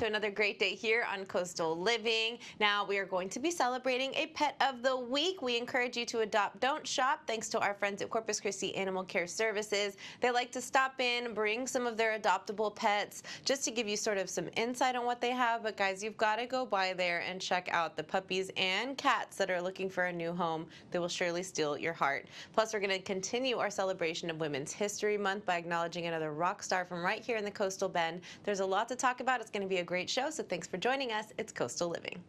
to another great day here on Coastal Living. Now we are going to be celebrating a Pet of the Week. We encourage you to adopt, don't shop, thanks to our friends at Corpus Christi Animal Care Services. They like to stop in, bring some of their adoptable pets, just to give you sort of some insight on what they have. But guys, you've got to go by there and check out the puppies and cats that are looking for a new home. They will surely steal your heart. Plus, we're going to continue our celebration of Women's History Month by acknowledging another rock star from right here in the Coastal Bend. There's a lot to talk about. It's going to be a great show, so thanks for joining us. It's Coastal Living.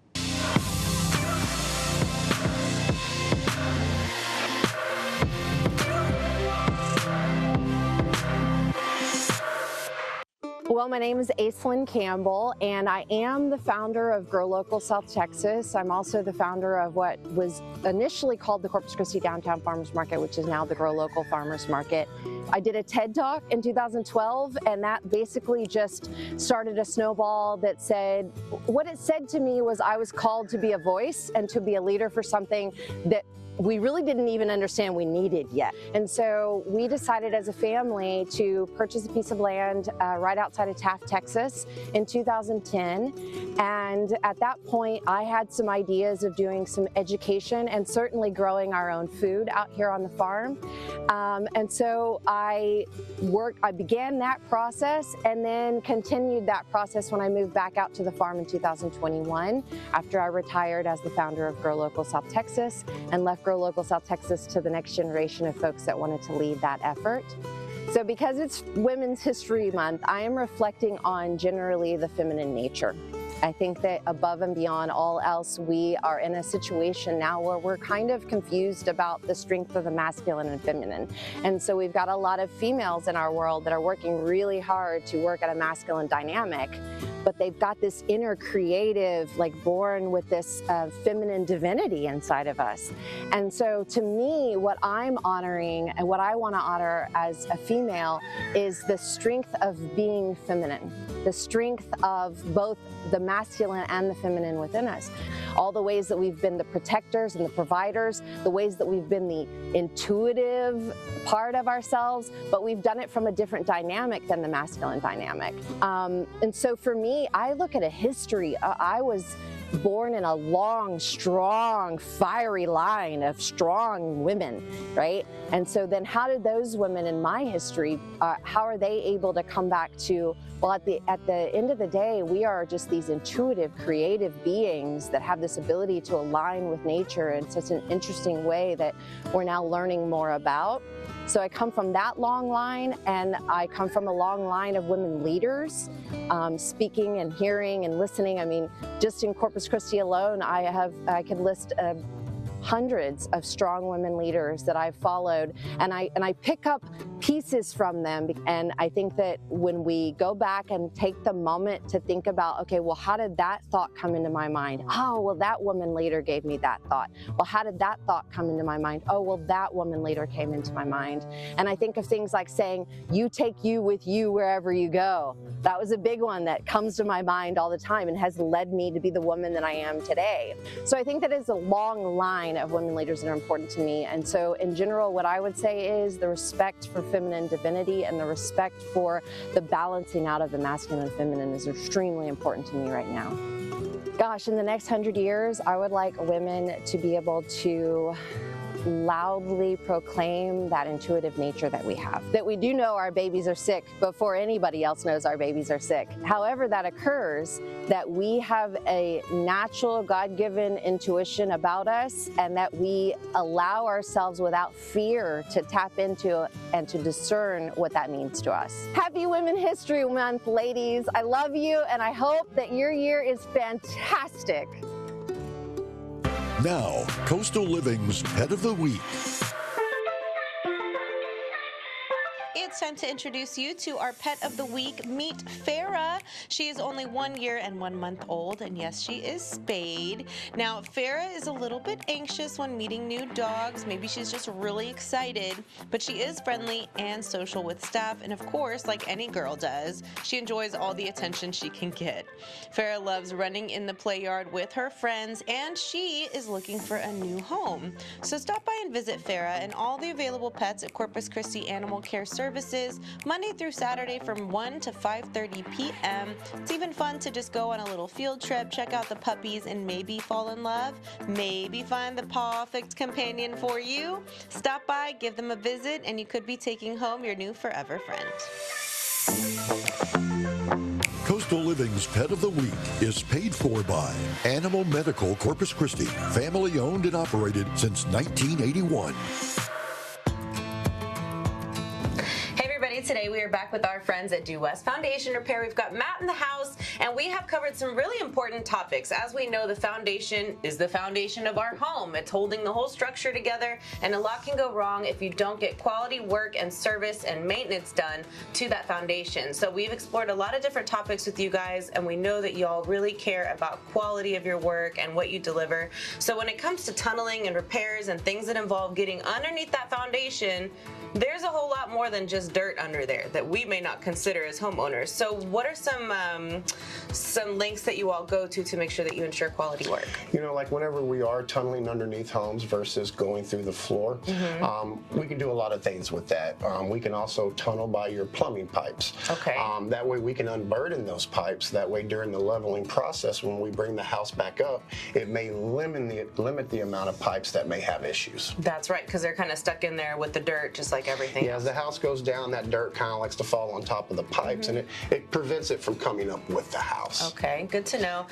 Well, my name is Aislinn Campbell, and I am the founder of Grow Local South Texas. I'm also the founder of what was initially called the Corpus Christi Downtown Farmers Market, which is now the Grow Local Farmers Market. I did a TED Talk in 2012, and that basically just started a snowball that said, what it said to me was I was called to be a voice and to be a leader for something that we really didn't even understand we needed yet. And so we decided as a family to purchase a piece of land right outside of Taft, Texas in 2010. And at that point, I had some ideas of doing some education and certainly growing our own food out here on the farm. And so I began that process and then continued that process when I moved back out to the farm in 2021 after I retired as the founder of Grow Local South Texas and left Grow Local South Texas to the next generation of folks that wanted to lead that effort. So because it's Women's History Month, I am reflecting on generally the feminine nature. I think that above and beyond all else, we are in a situation now where we're kind of confused about the strength of the masculine and feminine. And so we've got a lot of females in our world that are working really hard to work at a masculine dynamic, but they've got this inner creative, like born with this feminine divinity inside of us. And so to me, what I'm honoring and what I want to honor as a female is the strength of being feminine, the strength of both the masculine and the feminine within us. All the ways that we've been the protectors and the providers, the ways that we've been the intuitive part of ourselves, but we've done it from a different dynamic than the masculine dynamic. And so for me, I look at a history. I was born in a long, strong, fiery line of strong women, right? And so then how did those women in my history, how are they able to come back to, well, at the end of the day, we are just these intuitive, creative beings that have this ability to align with nature in such an interesting way that we're now learning more about. So I come from that long line, and I come from a long line of women leaders, speaking and hearing and listening. I mean, just in Corpus Christi alone, I could list hundreds of strong women leaders that I've followed, and I pick up pieces from them. And I think that when we go back and take the moment to think about, okay, well, how did that thought come into my mind? Oh, well, that woman leader gave me that thought. Well, how did that thought come into my mind? Oh, well, that woman leader came into my mind. And I think of things like saying, you take you with you wherever you go. That was a big one that comes to my mind all the time and has led me to be the woman that I am today. So I think that is a long line of women leaders that are important to me. And so in general, what I would say is the respect for feminine divinity and the respect for the balancing out of the masculine and feminine is extremely important to me right now. Gosh, in the next 100 years, I would like women to be able to loudly proclaim that intuitive nature that we have, that we do know our babies are sick before anybody else knows our babies are sick. However that occurs, that we have a natural God-given intuition about us, and that we allow ourselves without fear to tap into and to discern what that means to us. Happy Women's History Month, ladies. I love you, and I hope that your year is fantastic. Now, Coastal Living's Pet of the Week. It's time to introduce you to our Pet of the Week. Meet Farah. She is only 1 year and 1 month old, and yes, she is spayed. Now, Farah is a little bit anxious when meeting new dogs. Maybe she's just really excited, but she is friendly and social with staff, and of course, like any girl does, she enjoys all the attention she can get. Farah loves running in the play yard with her friends, and she is looking for a new home. So stop by and visit Farah and all the available pets at Corpus Christi Animal Care Services services Monday through Saturday from 1 to 5:30 p.m. It's even fun to just go on a little field trip, check out the puppies, and maybe fall in love, maybe find the perfect companion for you. Stop by, give them a visit, and you could be taking home your new forever friend. Coastal Living's Pet of the Week is paid for by Animal Medical Corpus Christi, family owned and operated since 1981. Today we are back with our friends at Due West Foundation Repair. We've got Matt in the house, and we have covered some really important topics. As we know, the foundation is the foundation of our home. It's holding the whole structure together, and a lot can go wrong if you don't get quality work and service and maintenance done to that foundation. So we've explored a lot of different topics with you guys, and we know that y'all really care about quality of your work and what you deliver. So when it comes to tunneling and repairs and things that involve getting underneath that foundation, there's a whole lot more than just dirt under there that we may not consider as homeowners. So what are some links that you all go to make sure that you ensure quality work? You know, like whenever we are tunneling underneath homes versus going through the floor, we can do a lot of things with that. We can also tunnel by your plumbing pipes. Okay. That way we can unburden those pipes. That way during the leveling process, when we bring the house back up, it may limit the amount of pipes that may have issues. That's right, because they're kind of stuck in there with the dirt, just like everything Yeah, else. as the house goes down, that dirt kind of likes to fall on top of the pipes, and it prevents it from coming up with the house. Okay, good to know.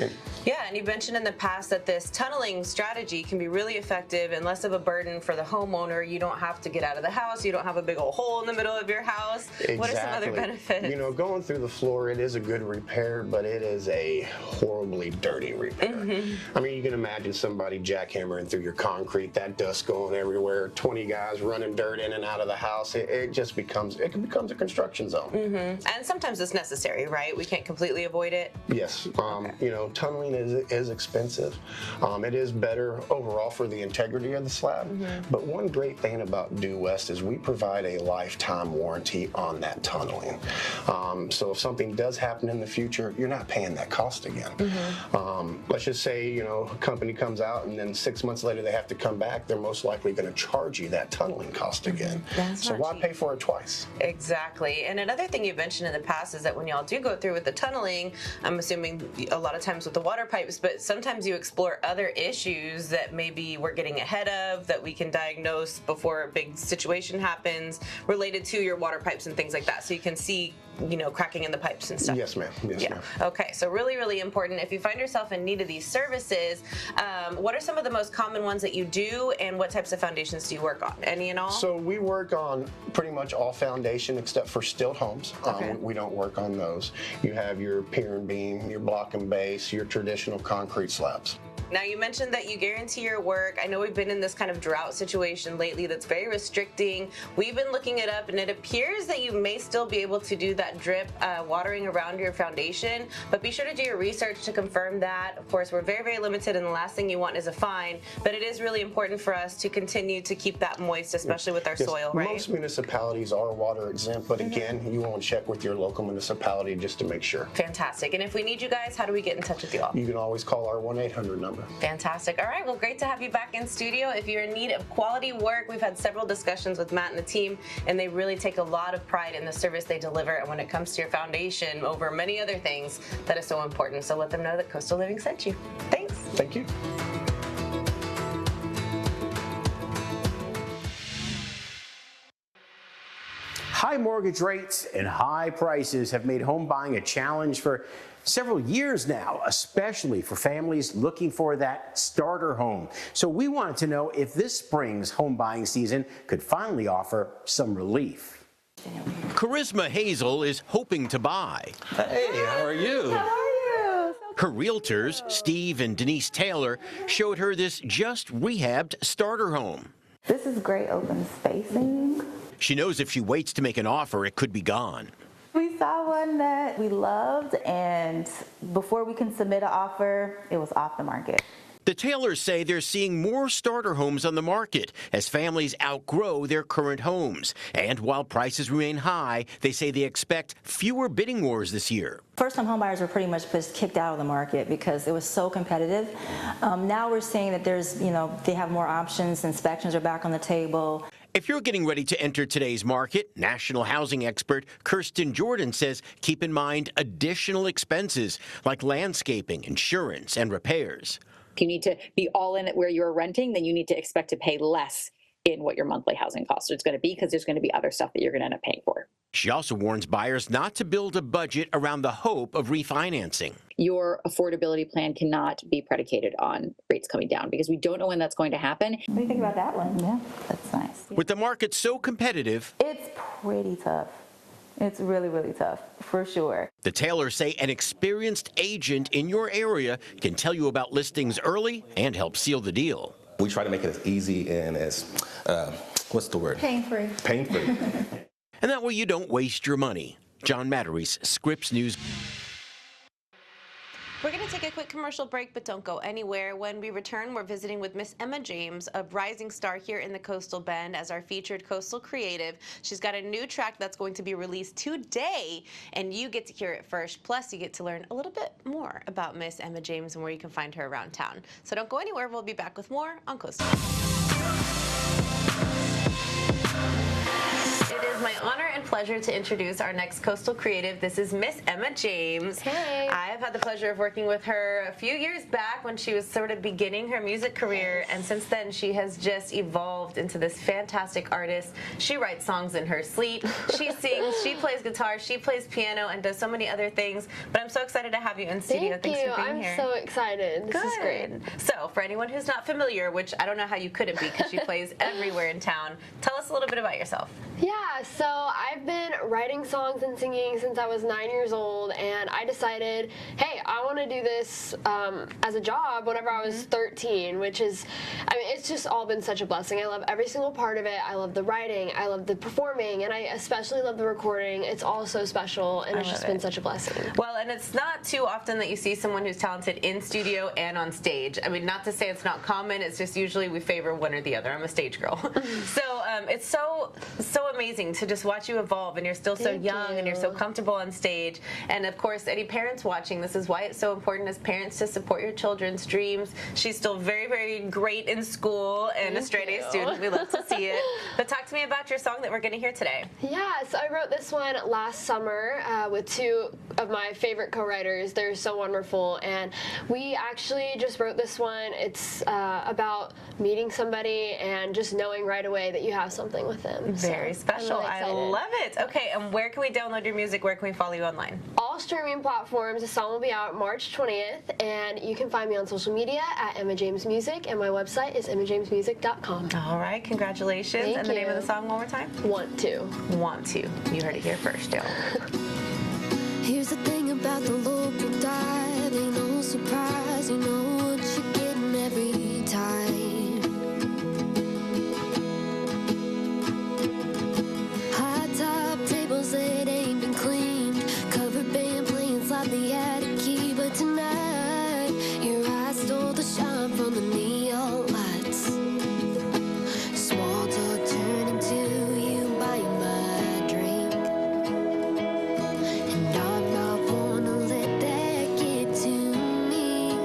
Yeah, and you mentioned in the past that this tunneling strategy can be really effective and less of a burden for the homeowner. You don't have to get out of the house. You don't have a big old hole in the middle of your house. Exactly. What are some other benefits? You know, going through the floor, it is a good repair, but it is a horribly dirty repair. I mean, you can imagine somebody jackhammering through your concrete, that dust going everywhere, 20 guys running dirt in and out of the house. It just becomes a construction zone. And sometimes it's necessary, right? We can't completely avoid it. Yes. You know, tunneling is expensive. It is better overall for the integrity of the slab. But one great thing about Due West is we provide a lifetime warranty on that tunneling. So if something does happen in the future, you're not paying that cost again. Let's just say, you know, a company comes out and then 6 months later they have to come back, they're most likely going to charge you that tunneling cost again. So why pay for it twice? Exactly. And another thing you've mentioned in the past is that when y'all do go through with the tunneling, I'm assuming a lot of times with the water pipes, but sometimes you explore other issues that maybe we're getting ahead of, that we can diagnose before a big situation happens related to your water pipes and things like that. So you can see, you know, cracking in the pipes and stuff. Yes, ma'am. Yes, ma'am. Okay, so really, really important. If you find yourself in need of these services, what are some of the most common ones that you do, and what types of foundations do you work on? Any and all? So we work on pretty much all foundation except for stilt homes. We don't work on those. You have your pier and beam, your block and base, your traditional concrete slabs. Now, you mentioned that you guarantee your work. I know we've been in this kind of drought situation lately that's very restricting. We've been looking it up, and it appears that you may still be able to do that drip watering around your foundation, but be sure to do your research to confirm that. Of course, we're very, very limited, and the last thing you want is a fine, but it is really important for us to continue to keep that moist, especially with our soil, right? Most municipalities are water exempt, but again, you want to check with your local municipality just to make sure. Fantastic. And if we need you guys, how do we get in touch with you all? You can always call our 1-800 number. Fantastic. All right, well, great to have you back in studio. If you're in need of quality work, we've had several discussions with Matt and the team, and they really take a lot of pride in the service they deliver. And when it comes to your foundation, over many other things, that is so important. So let them know that Coastal Living sent you. Thanks. Thank you. High mortgage rates and high prices have made home buying a challenge for several years now, especially for families looking for that starter home. So we wanted to know if this spring's home buying season could finally offer some relief. Charisma Hazel is hoping to buy. Hey, how are you? Her realtors, Steve and Denise Taylor, showed her this just rehabbed starter home. This is great open spacing. She knows if she waits to make an offer, it could be gone. We saw one that we loved, and before we can submit an offer, it was off the market. The Taylors say they're seeing more starter homes on the market as families outgrow their current homes. And while prices remain high, they say they expect fewer bidding wars this year. First-time homebuyers were pretty much just kicked out of the market because it was so competitive. Now we're seeing that there's, they have more options. Inspections are back on the table. If you're getting ready to enter today's market, national housing expert Kirsten Jordan says keep in mind additional expenses like landscaping, insurance, and repairs. If you need to be all in at where you're renting, then you need to expect to pay less in what your monthly housing cost is going to be, because there's going to be other stuff that you're going to end up paying for. She also warns buyers not to build a budget around the hope of refinancing. Your affordability plan cannot be predicated on rates coming down, because we don't know when that's going to happen. What do you think about that one? Yeah, that's nice. With the market so competitive, It's pretty tough. It's really, really tough, for sure. the Taylors say an experienced agent in your area can tell you about listings early and help seal the deal. We try to make it as easy and as, what's the word? Pain-free. Pain-free. And that way you don't waste your money. John Matarese, Scripps News. We're going to take a quick commercial break, but don't go anywhere. When we return, we're visiting with Miss Emma James, a rising star here in the Coastal Bend as our featured coastal creative. She's got a new track that's going to be released today, and you get to hear it first. Plus, you get to learn a little bit more about Miss Emma James and where you can find her around town. So don't go anywhere. We'll be back with more on Coastal. It is my honor and pleasure to introduce our next coastal creative. This is Miss Emma James. Hey. I have had the pleasure of working with her a few years back when she was sort of beginning her music career, and since then she has just evolved into this fantastic artist. She writes songs in her sleep, she sings, she plays guitar, she plays piano, and does so many other things. But I'm so excited to have you in studio. Thanks for being here. I'm so excited. This is great. So, for anyone who's not familiar, which I don't know how you couldn't be because she plays everywhere in town, tell us a little bit about yourself. Yeah, so I've been writing songs and singing since I was 9 years old, and I decided, hey, I want to do this as a job whenever I was 13, which is, I mean, it's just all been such a blessing. I love every single part of it. I love the writing, I love the performing, and I especially love the recording. It's all so special, and it's just been such a blessing. Well, and it's not too often that you see someone who's talented in studio and on stage. I mean, not to say it's not common, it's just usually we favor one or the other. I'm a stage girl. So it's so amazing to just watch you evolve, and you're still so young and you're so comfortable on stage. And of course, any parents watching, this is why it's so important as parents to support your children's dreams. She's still very, very great in school and a straight A student. We love to see it. But talk to me about your song that we're going to hear today. Yeah, so I wrote this one last summer with two of my favorite co-writers. They're so wonderful, and we actually just wrote this one. It's about meeting somebody and just knowing right away that you have something with them. Very special. I love it. Okay, and where can we download your music? Where can we follow you online? All streaming platforms. The song will be out March 20th, and you can find me on social media at Emma James Music, and my website is emmajamesmusic.com. All right, congratulations. Thank and the you. name of the song one more time? Want to. Want to. You heard it here first, y'all. Here's the thing about the local dive, ain't no surprise, you know what you're getting every time. High top tables that ain't been cleaned, covered band playing slightly out of key, but tonight your eyes stole the shine from the neon lights. Small talk turned into you buying my drink, and I'm not gonna let that get to me.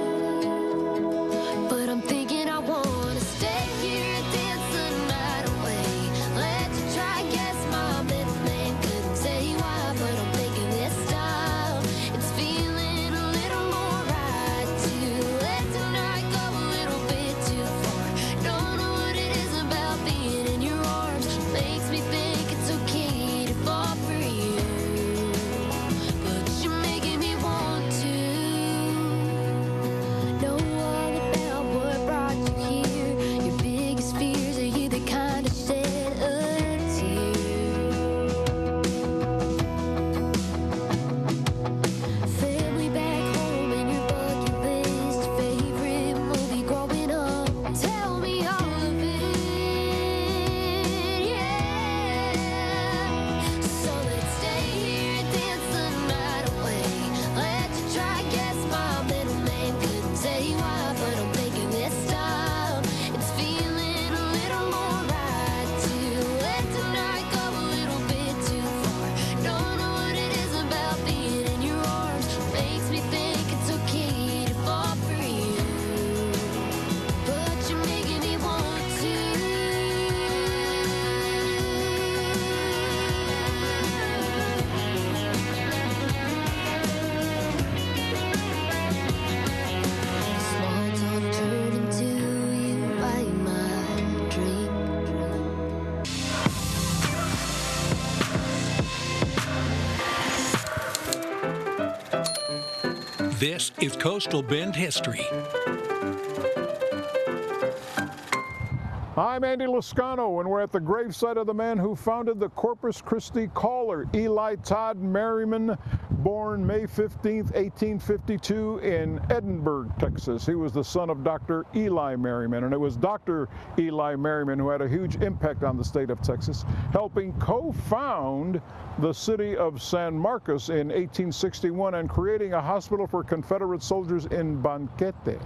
This is Coastal Bend History. I'm Andy Lascano, and we're at the gravesite of the man who founded the Corpus Christi Caller, Eli Todd Merriman, born May 15th, 1852 in Edinburgh, Texas. He was the son of Dr. Eli Merriman, and it was Dr. Eli Merriman who had a huge impact on the state of Texas, helping co-found the city of San Marcos in 1861 and creating a hospital for Confederate soldiers in Banquete.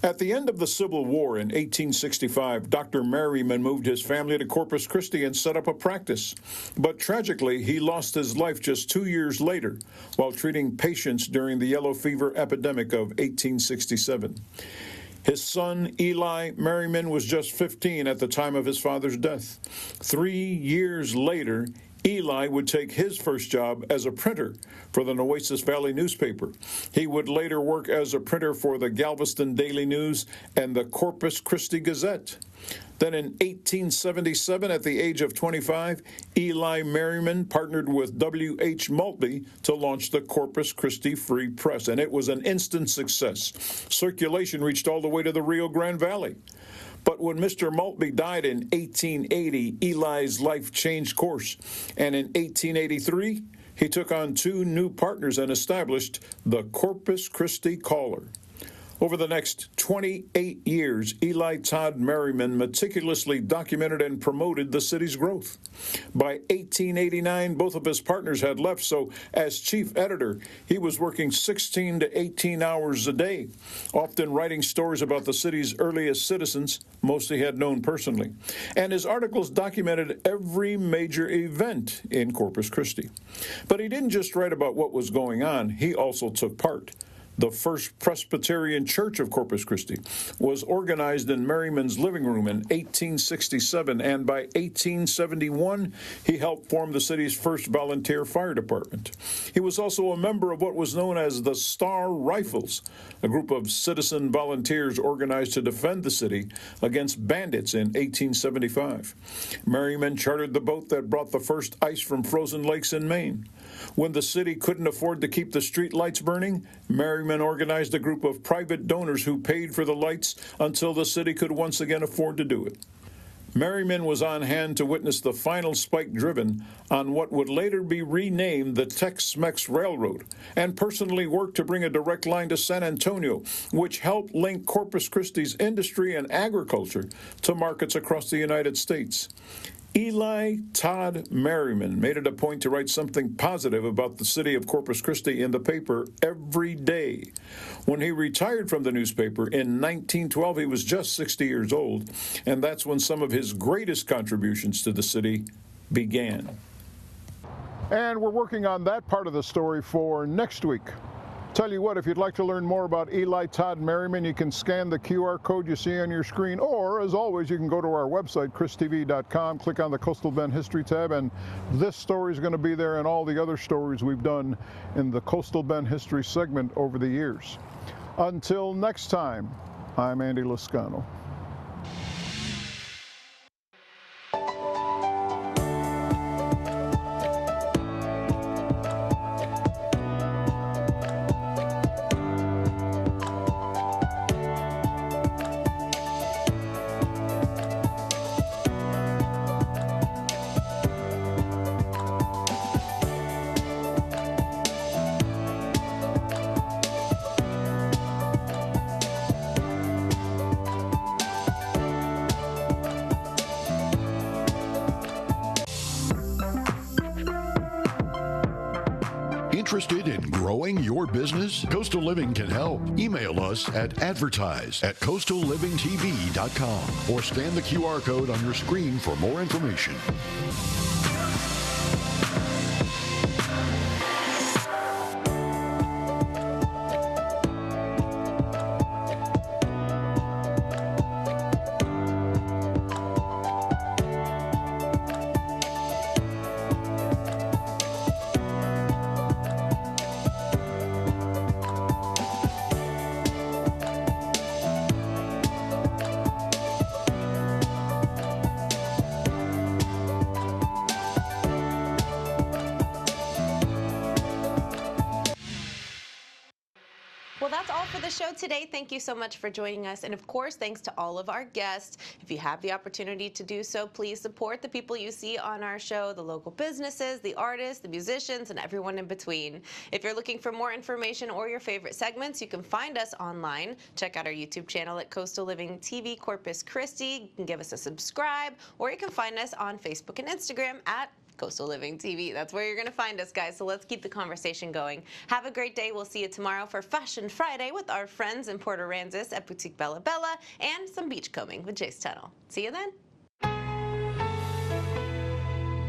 At the end of the Civil War in 1865, Dr. Merriman moved his family to Corpus Christi and set up a practice. But tragically, he lost his life just 2 years later while treating patients during the yellow fever epidemic of 1867. His son, Eli Merriman, was just 15 at the time of his father's death. 3 years later, Eli would take his first job as a printer for the Nueces Valley newspaper. He would later work as a printer for the Galveston Daily News and the Corpus Christi Gazette. Then in 1877, at the age of 25, Eli Merriman partnered with W.H. Maltby to launch the Corpus Christi Free Press, and it was an instant success. Circulation reached all the way to the Rio Grande Valley. But when Mr. Maltby died in 1880, Eli's life changed course. And in 1883, he took on 2 new partners and established the Corpus Christi Caller. Over the next 28 years, Eli Todd Merriman meticulously documented and promoted the city's growth. By 1889, both of his partners had left, so as chief editor, he was working 16 to 18 hours a day, often writing stories about the city's earliest citizens, most he had known personally. And his articles documented every major event in Corpus Christi. But he didn't just write about what was going on, he also took part. The First Presbyterian Church of Corpus Christi was organized in Merriman's living room in 1867, and by 1871, he helped form the city's first volunteer fire department. He was also a member of what was known as the Star Rifles, a group of citizen volunteers organized to defend the city against bandits in 1875. Merriman chartered the boat that brought the first ice from frozen lakes in Maine. When the city couldn't afford to keep the street lights burning, Merriman organized a group of private donors who paid for the lights until the city could once again afford to do it. Merriman was on hand to witness the final spike driven on what would later be renamed the Tex-Mex Railroad, and personally worked to bring a direct line to San Antonio, which helped link Corpus Christi's industry and agriculture to markets across the United States. Eli Todd Merriman made it a point to write something positive about the city of Corpus Christi in the paper every day. When he retired from the newspaper in 1912, he was just 60 years old, and that's when some of his greatest contributions to the city began. And we're working on that part of the story for next week. Tell you what, if you'd like to learn more about Eli Todd Merriman, you can scan the QR code you see on your screen, or as always, you can go to our website, christv.com, click on the Coastal Bend History tab, and this story is going to be there and all the other stories we've done in the Coastal Bend History segment over the years. Until next time, I'm Andy Lascano. Interested in growing your business? Coastal Living can help. Email us at advertise@coastallivingtv.com or scan the QR code on your screen for more information. that's all for the show today. Thank you so much for joining us. And of course, thanks to all of our guests. If you have the opportunity to do so, please support the people you see on our show, the local businesses, the artists, the musicians, and everyone in between. If you're looking for more information or your favorite segments, you can find us online. Check out our YouTube channel at Coastal Living TV Corpus Christi. You can give us a subscribe, or you can find us on Facebook and Instagram at Coastal Living TV. That's where you're going to find us, guys. So let's keep the conversation going. Have a great day. We'll see you tomorrow for Fashion Friday with our friends in Port Aransas at Boutique Bella Bella and some beachcombing with Jace Tuttle. See you then.